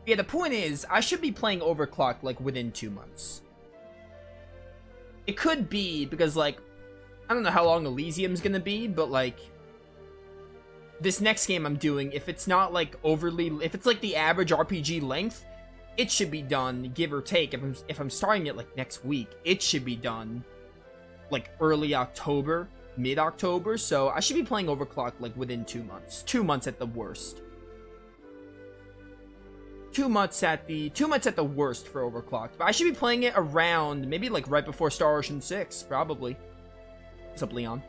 Yeah, the point is, I should be playing Overclocked, like, within 2 months. It could be, because, like, I don't know how long Elysium's gonna be, but, like, this next game I'm doing, if it's not, like, if it's, like, the average RPG length, it should be done, give or take. If I'm starting it, like, next week, it should be done, like, early October, mid-October, so I should be playing Overclocked, like, within 2 months. 2 months at the worst. 2 months at the worst for Overclocked. But I should be playing it around, maybe, like, right before Star Ocean 6, probably. What's up, Leon?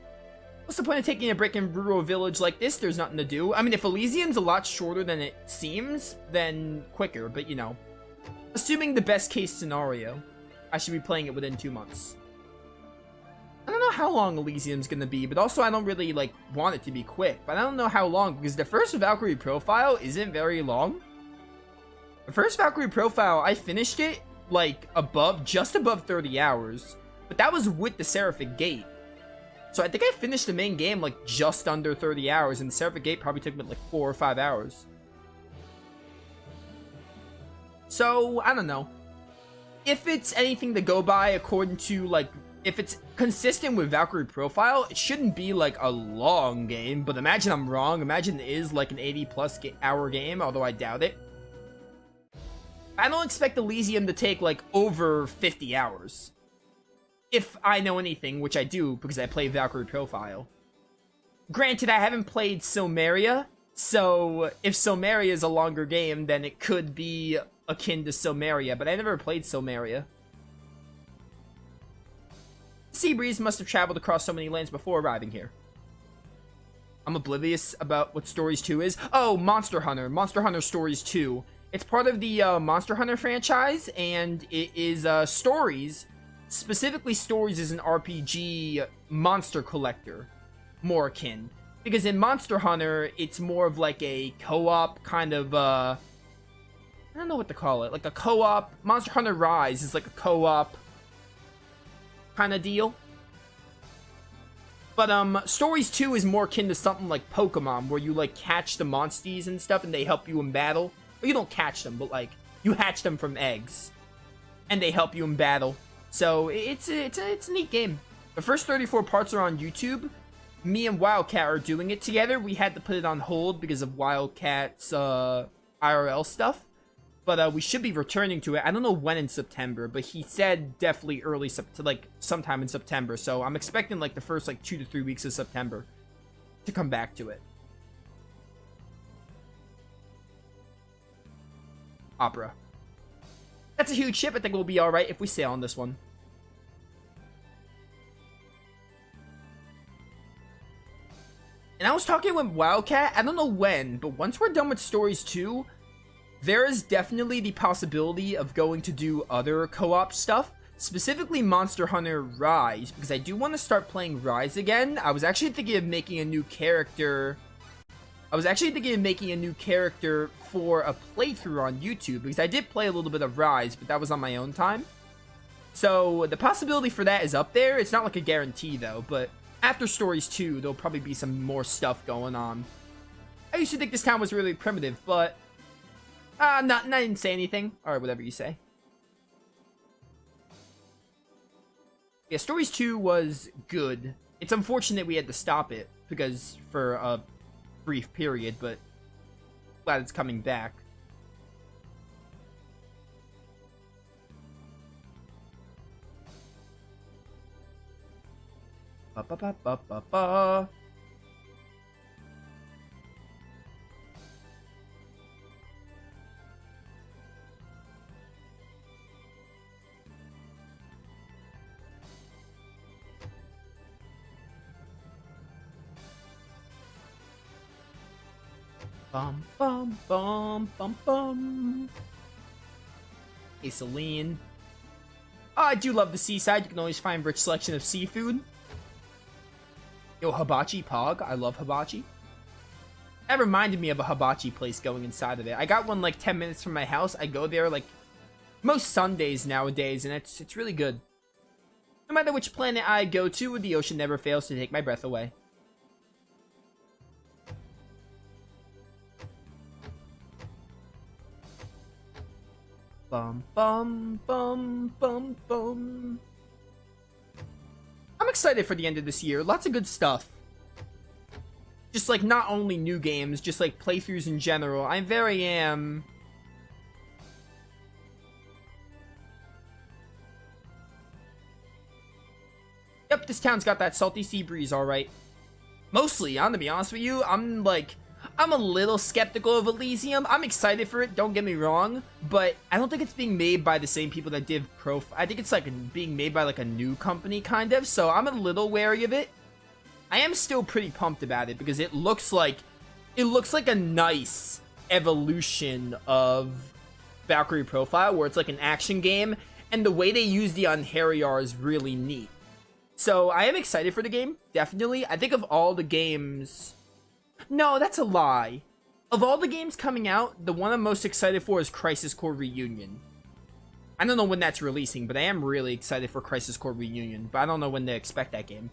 What's the point of taking a break in rural village like this? There's nothing to do. I mean, if Elysium's a lot shorter than it seems, then quicker, but, you know. Assuming the best case scenario, I should be playing it within 2 months. I don't know how long Elysium's gonna be, but also I don't really, like, want it to be quick. But I don't know how long, because the first Valkyrie profile isn't very long. The first Valkyrie profile, I finished it, like, just above 30 hours. But that was with the Seraphic Gate. So I think I finished the main game, like, just under 30 hours, and the Seraphic Gate probably took me, like, 4 or 5 hours. So, I don't know. If it's anything to go by according to, like, if it's consistent with Valkyrie profile, it shouldn't be, like, a long game. But imagine I'm wrong. Imagine it is, like, an 80-plus hour game, although I doubt it. I don't expect Elysium to take, like, over 50 hours. If I know anything, which I do, because I play Valkyrie profile. Granted, I haven't played Silmeria, so if Silmeria is a longer game, then it could be akin to Silmeria, but I never played Silmeria. Seabreeze must have traveled across so many lands before arriving here. I'm oblivious about what Stories 2 is. Oh, Monster Hunter. Monster Hunter Stories 2. It's part of the Monster Hunter franchise, and it is Stories. Specifically, Stories is an RPG monster collector, more akin. Because in Monster Hunter, it's more of like a co-op kind of, I don't know what to call it. Like a co-op. Monster Hunter Rise is like a co-op kind of deal. But, Stories 2 is more akin to something like Pokemon, where you, like, catch the monsties and stuff, and they help you in battle. Well, you don't catch them, but, like, you hatch them from eggs. And they help you in battle. So, it's a neat game. The first 34 parts are on YouTube. Me and Wildcat are doing it together. We had to put it on hold because of Wildcat's, IRL stuff. But, we should be returning to it. I don't know when in September, but he said definitely early, like, sometime in September. So, I'm expecting, like, the first, like, 2 to 3 weeks of September to come back to it. Opera. That's a huge ship. I think we'll be alright if we sail on this one. And I was talking with Wildcat, I don't know when, but once we're done with Stories 2, there is definitely the possibility of going to do other co-op stuff, specifically Monster Hunter Rise, because I do want to start playing Rise again. I was actually thinking of making a new character. for a playthrough on YouTube, because I did play a little bit of Rise, but that was on my own time. So the possibility for that is up there. It's not like a guarantee though, but after Stories 2, there'll probably be some more stuff going on. I used to think this town was really primitive, but I didn't say anything. Alright, whatever you say. Yeah, Stories 2 was good. It's unfortunate we had to stop it, because for a brief period, but glad it's coming back. Ba ba ba ba ba ba. Bum bum bum bum bum. Hey, Celine. Oh, I do love the seaside. You can always find rich selection of seafood. Yo, hibachi pog. I love hibachi. That reminded me of a hibachi place going inside of it. I got one like 10 minutes from my house. I go there like most Sundays nowadays, and it's really good. No matter which planet I go to, the ocean never fails to take my breath away. Bum, bum, bum, bum, bum. I'm excited for the end of this year. Lots of good stuff. Just like not only new games, just like playthroughs in general. I very am. Yep, this town's got that salty sea breeze, alright. Mostly, I'm gonna be honest with you, I'm a little skeptical of Elysium. I'm excited for it, don't get me wrong, but I don't think it's being made by the same people that did I think it's like being made by like a new company, kind of, so I'm a little wary of it. I am still pretty pumped about it because it looks like a nice evolution of Valkyrie Profile, where it's like an action game, and the way they use the Anheriar is really neat. So I am excited for the game, definitely. I think of all the games... No, that's a lie. Of all the games coming out, the one I'm most excited for is Crisis Core Reunion. I don't know when that's releasing, but I am really excited for Crisis Core Reunion, but I don't know when they expect that game.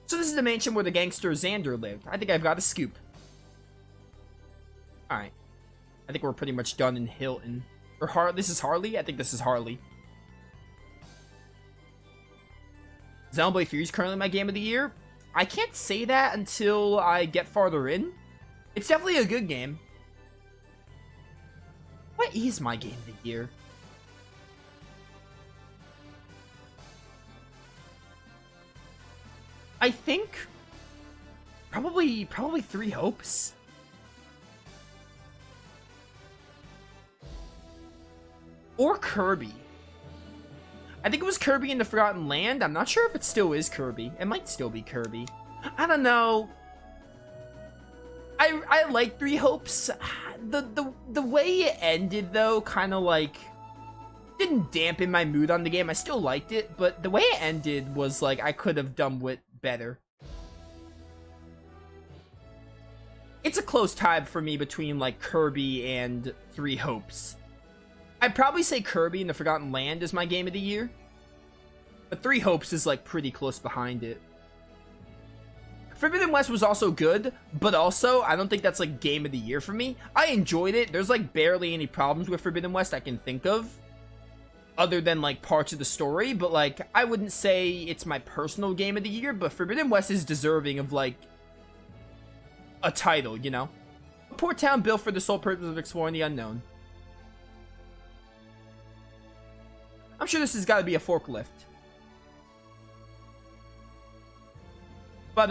So this is the mansion where the gangster Xander lived. I think I've got a scoop. Alright. I think we're pretty much done in Hilton. Or this is Harley? I think this is Harley. Xenoblade 3 is currently my game of the year. I can't say that until I get farther in. It's definitely a good game. What is my game of the year? I think probably Three Hopes. Or Kirby. I think it was Kirby in the Forgotten Land. I'm not sure if it still is Kirby. It might still be Kirby. I don't know. I like Three Hopes. The way it ended though kind of like didn't dampen my mood on the game. I still liked it, but the way it ended was like I could have done with better. It's a close tie for me between like Kirby and Three Hopes. I'd probably say Kirby in the Forgotten Land is my game of the year. But Three Hopes is like pretty close behind it. Forbidden West was also good, but also I don't think that's like game of the year for me. I enjoyed it. There's like barely any problems with Forbidden West I can think of, other than like parts of the story, but like I wouldn't say it's my personal game of the year, but Forbidden West is deserving of like a title, you know? A poor town built for the sole purpose of exploring the unknown. I'm sure this has got to be a forklift. But,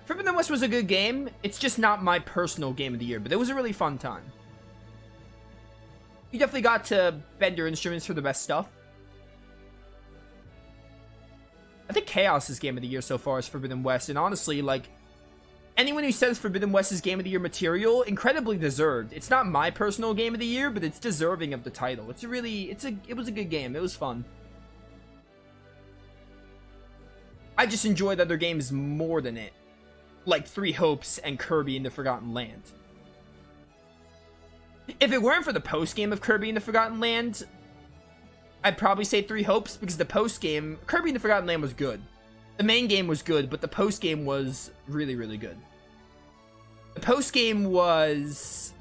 Forbidden West was a good game. It's just not my personal game of the year, but it was a really fun time. You definitely got to bend your instruments for the best stuff. I think Chaos' game of the year so far is Forbidden West, and honestly, like, anyone who says Forbidden West is game of the year material, incredibly deserved. It's not my personal game of the year, but it's deserving of the title. It was a good game. It was fun. I just enjoyed other games more than it, like Three Hopes and Kirby in the Forgotten Land. If it weren't for the post-game of Kirby in the Forgotten Land, I'd probably say Three Hopes, because the post-game, Kirby in the Forgotten Land was good. The main game was good, but the post-game was really, really good. The post-game was,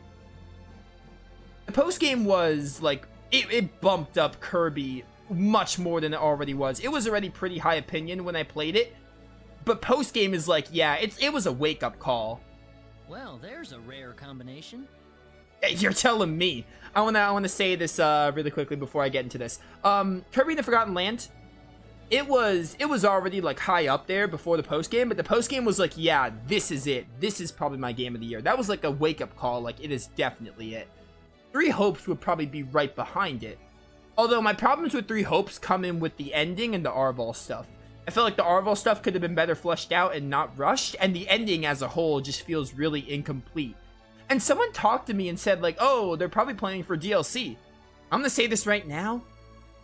like, it bumped up Kirby much more than it already was. It was already pretty high opinion when I played it, but post-game is like, yeah, it was a wake-up call. Well, there's a rare combination. You're telling me. I wanna say this really quickly before I get into this. Kirby in the Forgotten Land, it was already like high up there before the post game, but the post game was like, yeah, this is it. This is probably my game of the year. That was like a wake up call. Like, it is definitely it. Three Hopes would probably be right behind it. Although my problems with Three Hopes come in with the ending and the Arval stuff. I feel like the Arval stuff could have been better fleshed out and not rushed, and the ending as a whole just feels really incomplete. And someone talked to me and said like, oh, they're probably planning for DLC. I'm gonna say this right now.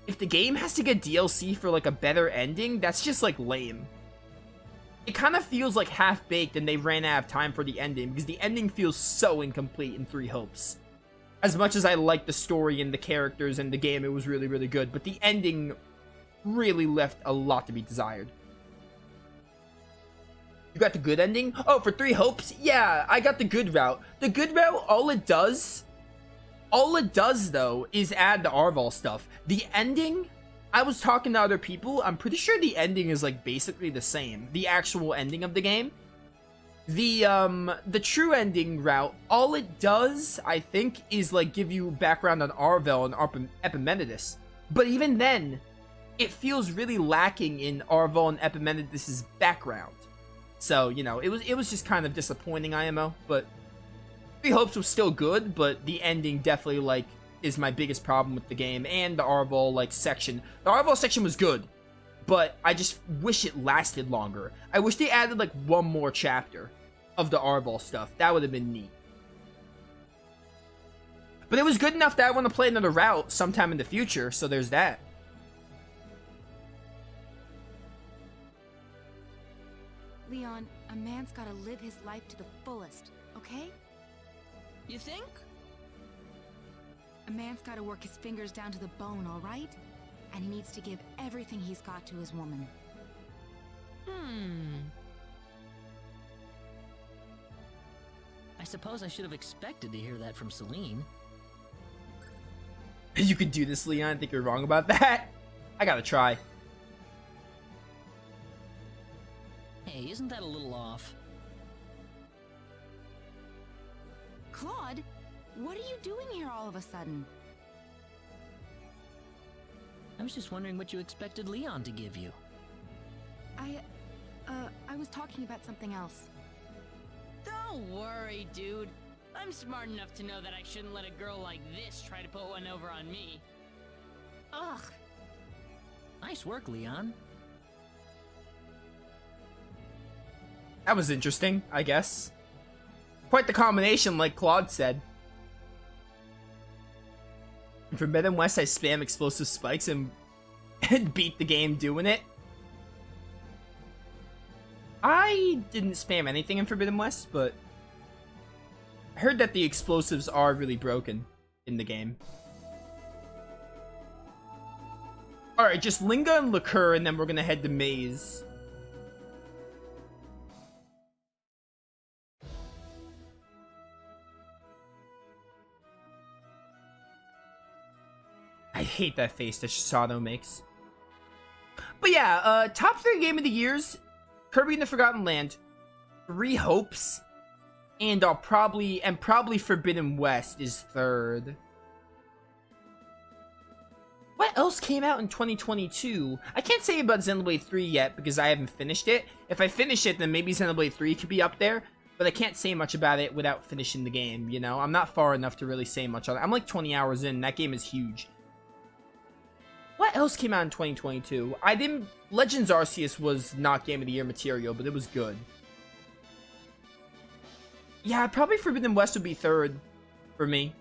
If the game has to get DLC for like a better ending, that's just like lame. It kind of feels like half-baked and they ran out of time for the ending, because the ending feels so incomplete in Three Hopes. As much as I like the story and the characters and the game, it was really, really good, but the ending really left a lot to be desired. You got the good ending? Oh, for Three Hopes? Yeah, I got the good route. The good route, all All it does, though, is add the Arval stuff. The ending, I was talking to other people, I'm pretty sure the ending is, like, basically the same. The actual ending of the game. The true ending route, all it does, I think, is, like, give you background on Arvel and Epimenides. But even then, it feels really lacking in Arvel and Epimenides' background. So, you know, it was just kind of disappointing, IMO, but Three Hopes was still good, but the ending definitely, like, is my biggest problem with the game, and the Arval, like, section. The Arval section was good, but I just wish it lasted longer. I wish they added, like, one more chapter of the Arval stuff. That would have been neat. But it was good enough that I want to play another route sometime in the future, so there's that. Leon, a man's gotta live his life to the fullest, okay? You think? A man's gotta work his fingers down to the bone, alright? And he needs to give everything he's got to his woman. I suppose I should have expected to hear that from Celine. You could do this, Leon. I think you're wrong about that. I gotta try. Hey, isn't that a little off? Claude, what are you doing here all of a sudden? I was just wondering what you expected Leon to give you. I was talking about something else. Don't worry, dude. I'm smart enough to know that I shouldn't let a girl like this try to put one over on me. Ugh. Nice work, Leon. That was interesting, I guess. Quite the combination, like Claude said. And for Mid and West, I spam explosive spikes and beat the game doing it. I didn't spam anything in Forbidden West, but I heard that the explosives are really broken in the game. Alright, just Linga and Liqueur, and then we're gonna head to Maze. I hate that face that Shisato makes. But yeah, top 3 game of the years, Kirby and the Forgotten Land, Three Hopes, and probably Forbidden West is 3rd. What else came out in 2022? I can't say about Xenoblade 3 yet because I haven't finished it. If I finish it, then maybe Xenoblade 3 could be up there, but I can't say much about it without finishing the game, you know? I'm not far enough to really say much on it. I'm like 20 hours in, that game is huge. What else came out in 2022? Legends Arceus was not Game of the Year material, but it was good. Yeah, probably Forbidden West would be 3rd for me.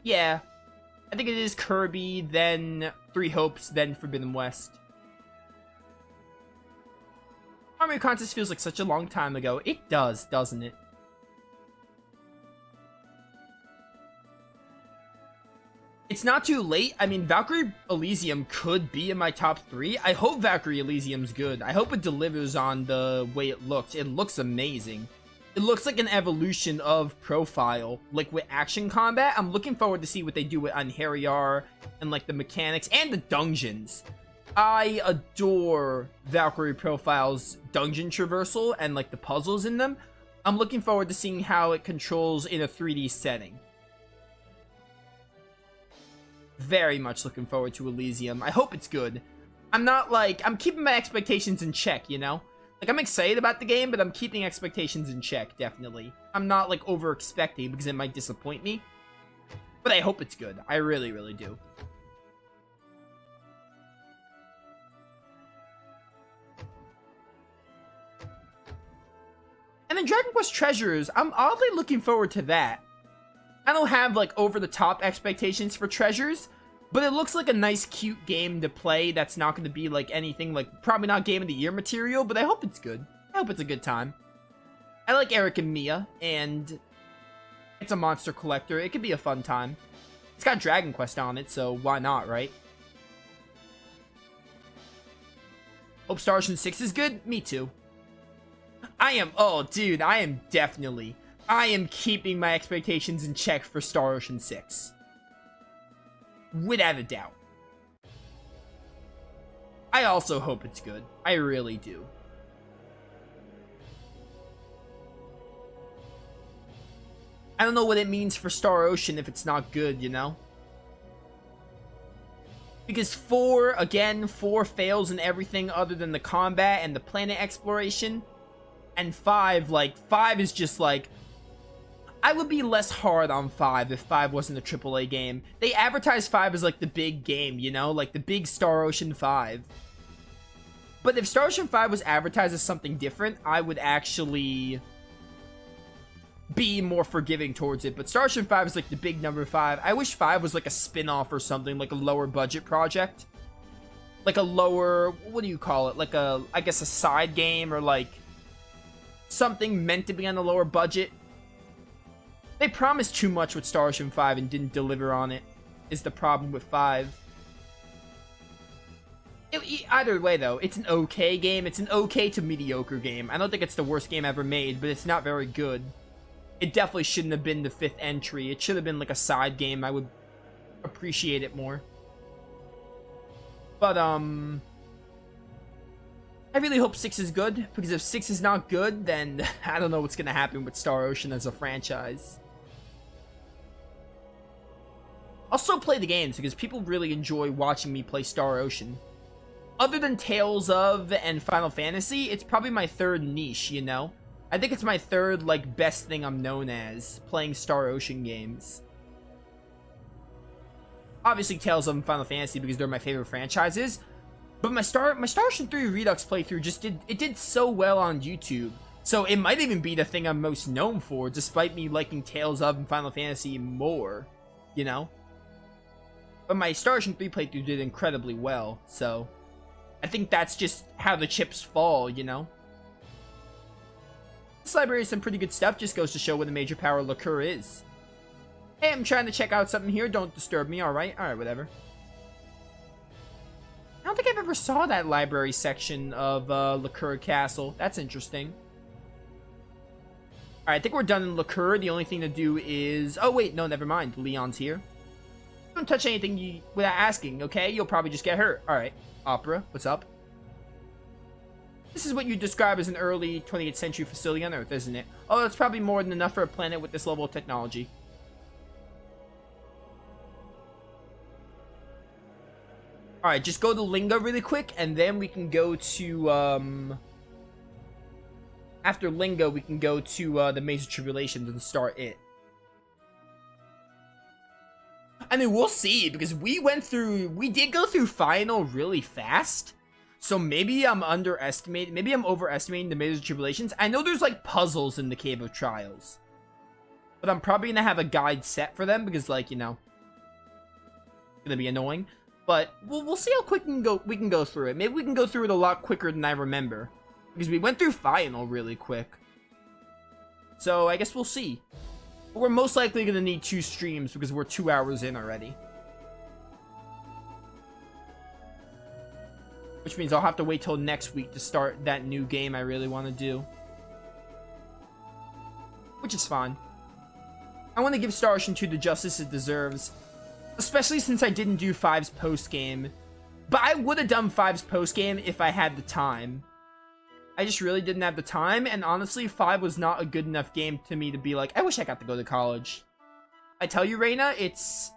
Yeah. I think it is Kirby, then Three Hopes, then Forbidden West. Mario Contest feels like such a long time ago. It does, doesn't it? It's not too late. I mean, Valkyrie Elysium could be in my top 3. I hope Valkyrie Elysium's good. I hope it delivers on the way it looks. It looks amazing. It looks like an evolution of Profile, like with action combat. I'm looking forward to see what they do with Anheriar and like the mechanics and the dungeons. I adore Valkyrie Profile's dungeon traversal and like the puzzles in them. I'm looking forward to seeing how it controls in a 3D setting. Very much looking forward to Elysium. I hope it's good. I'm keeping my expectations in check, you know? Like, I'm excited about the game, but I'm keeping expectations in check, definitely. I'm not, like, over-expecting because it might disappoint me. But I hope it's good. I really, really do. And then Dragon Quest Treasures, I'm oddly looking forward to that. I don't have, like, over-the-top expectations for Treasures, but it looks like a nice, cute game to play that's not going to be, like, anything, like, probably not Game of the Year material, but I hope it's good. I hope it's a good time. I like Eric and Mia, and it's a monster collector. It could be a fun time. It's got Dragon Quest on it, so why not, right? Hope Star Ocean 6 is good? Me too. I am definitely I am keeping my expectations in check for Star Ocean 6. Without a doubt. I also hope it's good. I really do. I don't know what it means for Star Ocean if it's not good, you know? Because 4 fails in everything other than the combat and the planet exploration. And 5 is just like... I would be less hard on 5 if 5 wasn't a AAA game. They advertise 5 as like the big game, you know? Like the big Star Ocean 5. But if Star Ocean 5 was advertised as something different, I would actually be more forgiving towards it. But Star Ocean 5 is like the big number 5. I wish 5 was like a spin-off or something, like a lower budget project. Like a lower, what do you call it? Like a, I guess a side game or like something meant to be on a lower budget. They promised too much with Star Ocean 5 and didn't deliver on it, is the problem with 5. Either way, though, it's an okay game. It's an okay to mediocre game. I don't think it's the worst game ever made, but it's not very good. It definitely shouldn't have been the 5th entry. It should have been like a side game. I would appreciate it more. But, I really hope 6 is good, because if 6 is not good, then I don't know what's going to happen with Star Ocean as a franchise. I'll still play the games, because people really enjoy watching me play Star Ocean. Other than Tales of and Final Fantasy, it's probably my 3rd niche, you know? I think it's my 3rd, like, best thing I'm known as, playing Star Ocean games. Obviously, Tales of and Final Fantasy, because they're my favorite franchises. But my Star Ocean 3 Redux playthrough just did so well on YouTube. So it might even be the thing I'm most known for, despite me liking Tales of and Final Fantasy more, you know? But my Star Ocean 3 playthrough did incredibly well, so I think that's just how the chips fall, you know? This library is some pretty good stuff, just goes to show what a major power liqueur is. Hey, I'm trying to check out something here, don't disturb me, alright? Alright, whatever. I don't think I've ever saw that library section of Liqueur Castle. That's interesting. Alright, I think we're done in Liqueur. The only thing to do is... Oh, wait, no, never mind. Leon's here. Don't touch anything without asking, okay? You'll probably just get hurt. Alright. Opera, what's up? This is what you describe as an early 20th century facility on Earth, isn't it? Oh, that's probably more than enough for a planet with this level of technology. Alright, just go to Lingo really quick, and then we can go to, After Lingo, we can go to, the Maze of Tribulations and start it. I mean, we'll see, because we did go through Final really fast. So maybe I'm overestimating the Maze of Tribulations. I know there's, like, puzzles in the Cave of Trials. But I'm probably gonna have a guide set for them, because, like, you know, it's gonna be annoying. But we'll see how quick we can go through it. Maybe we can go through it a lot quicker than I remember. Because we went through Final really quick. So I guess we'll see. But we're most likely going to need 2 streams because we're 2 hours in already. Which means I'll have to wait till next week to start that new game I really want to do. Which is fine. I want to give Star Ocean 2 the justice it deserves. Especially since I didn't do 5's post-game. But I would have done 5's post-game if I had the time. I just really didn't have the time, and honestly, 5 was not a good enough game to me to be like, I wish I got to go to college. I tell you, Rena, it's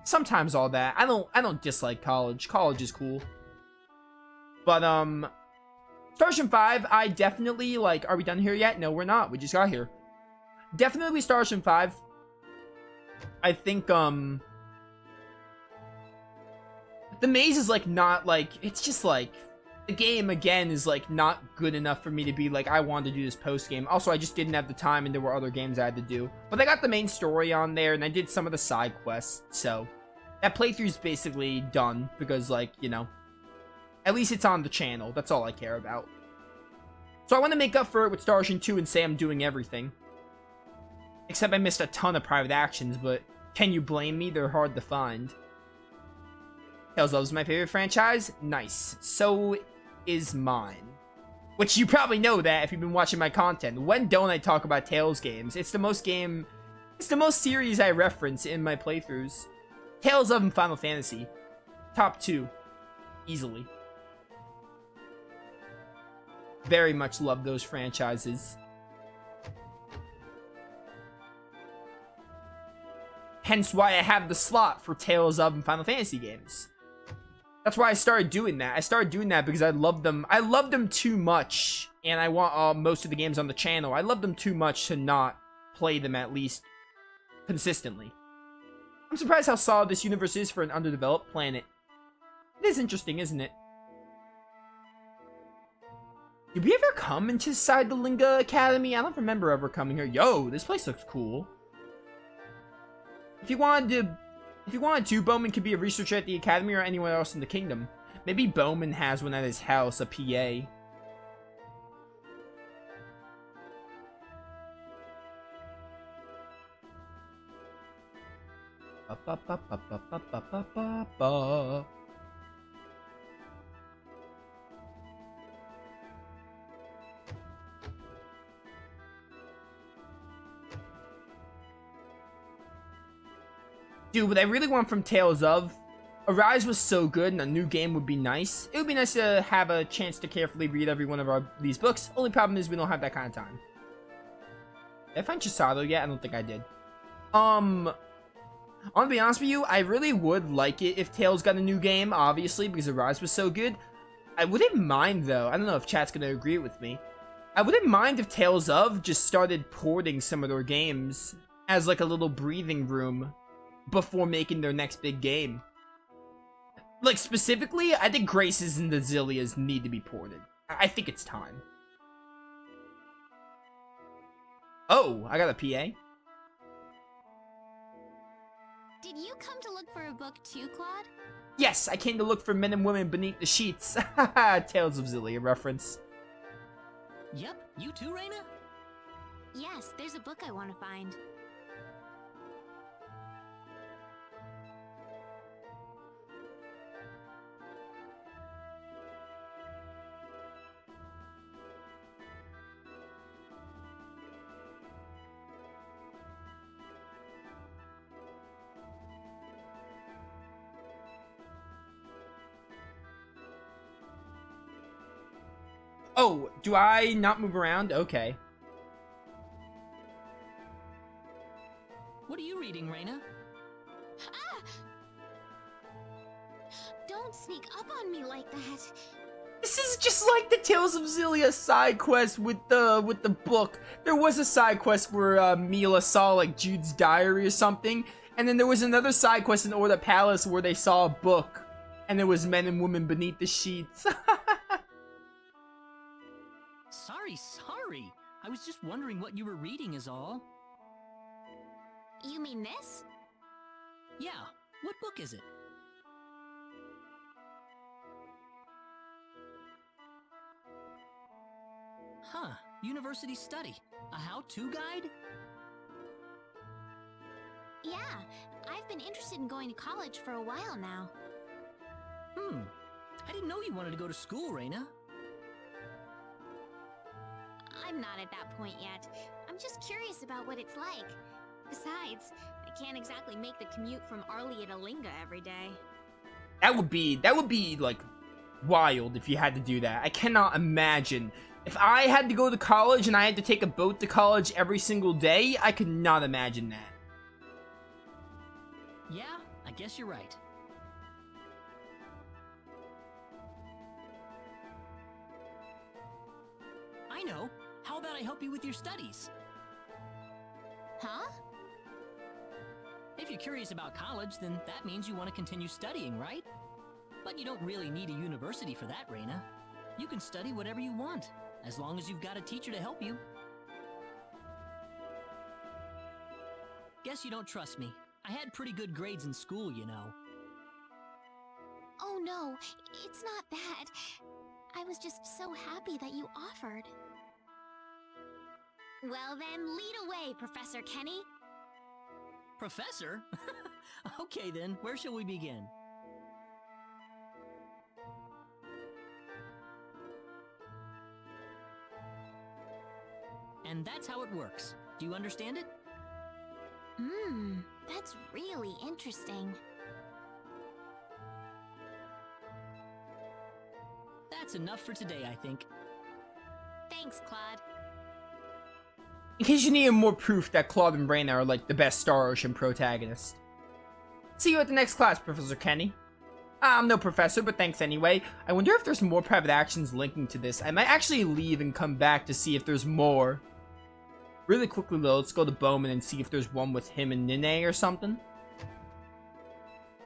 sometimes all that. I don't dislike college. College is cool. But, Star Ocean 5, I definitely, like, are we done here yet? No, we're not. We just got here. Definitely Star Ocean 5. I think, the maze is, like, not, like, it's just, like, the game, again, is, like, not good enough for me to be, like, I wanted to do this post-game. Also, I just didn't have the time, and there were other games I had to do. But I got the main story on there, and I did some of the side quests, so that playthrough's basically done, because, like, you know, at least it's on the channel. That's all I care about. So I want to make up for it with Star Ocean 2 and say I'm doing everything. Except I missed a ton of private actions, but can you blame me? They're hard to find. Tales of is my favorite franchise? Nice. So is mine. Which you probably know that if you've been watching my content. When don't I talk about Tales games? It's the most series I reference in my playthroughs. Tales of and Final Fantasy. Top 2. Easily. Very much love those franchises. Hence why I have the slot for Tales of and Final Fantasy games. That's why I started doing that. I started doing that because I love them. I love them too much, and I want most of the games on the channel. I love them too much to not play them at least consistently. I'm surprised how solid this universe is for an underdeveloped planet. It is interesting, isn't it? Did we ever come into Sidelinga Academy? I don't remember ever coming here. Yo, this place looks cool. If you wanted to, Bowman could be a researcher at the academy or anywhere else in the kingdom. Maybe Bowman has one at his house, a PA. Dude, what I really want from Tales of, Arise was so good and a new game would be nice. It would be nice to have a chance to carefully read every one of these books. Only problem is we don't have that kind of time. Did I find Chisato yet? I don't think I did. I want to be honest with you, I really would like it if Tales got a new game, obviously, because Arise was so good. I wouldn't mind, though. I don't know if chat's going to agree with me. I wouldn't mind if Tales of just started porting some of their games as like a little breathing room before making their next big game. Like, specifically, I think Graces and the Zillias need to be ported. I think it's time. Oh, I got a PA. Did you come to look for a book too, Claude? Yes, I came to look for men and women beneath the sheets. Tales of Zillia reference. Yep, you too, Rena? Yes, there's a book I want to find. Oh, do I not move around? Okay. What are you reading, Rena? Ah! Don't sneak up on me like that. This is just like the Tales of Zillia side quest with the book. There was a side quest where Mila saw like Jude's diary or something, and then there was another side quest in Orda Palace where they saw a book, and there was men and women beneath the sheets. Sorry. I was just wondering what you were reading is all. You mean this? Yeah, what book is it? Huh, University Study. A how-to guide? Yeah, I've been interested in going to college for a while now. I didn't know you wanted to go to school, Rena. I'm not at that point yet. I'm just curious about what it's like. Besides, I can't exactly make the commute from Arlia to Linga every day. That would be like wild if you had to do that. I cannot imagine. If I had to go to college and I had to take a boat to college every single day, I could not imagine that. Yeah, I guess you're right. I know. How about I help you with your studies? Huh? If you're curious about college, then that means you want to continue studying, right? But you don't really need a university for that, Rena. You can study whatever you want, as long as you've got a teacher to help you. Guess you don't trust me. I had pretty good grades in school, you know. Oh no, it's not that. I was just so happy that you offered. Well then, lead away, Professor Kenny. Professor? Okay then, where shall we begin? and that's how it works. Do you understand it? That's really interesting. That's enough for today, I think. Thanks, Claude. In case you need more proof that Claude and Rena are like the best Star Ocean protagonists. See you at the next class, Professor Kenny. I'm no professor, but thanks anyway. I wonder if there's more private actions linking to this. I might actually leave and come back to see if there's more. Really quickly though, let's go to Bowman and see if there's one with him and Nene or something.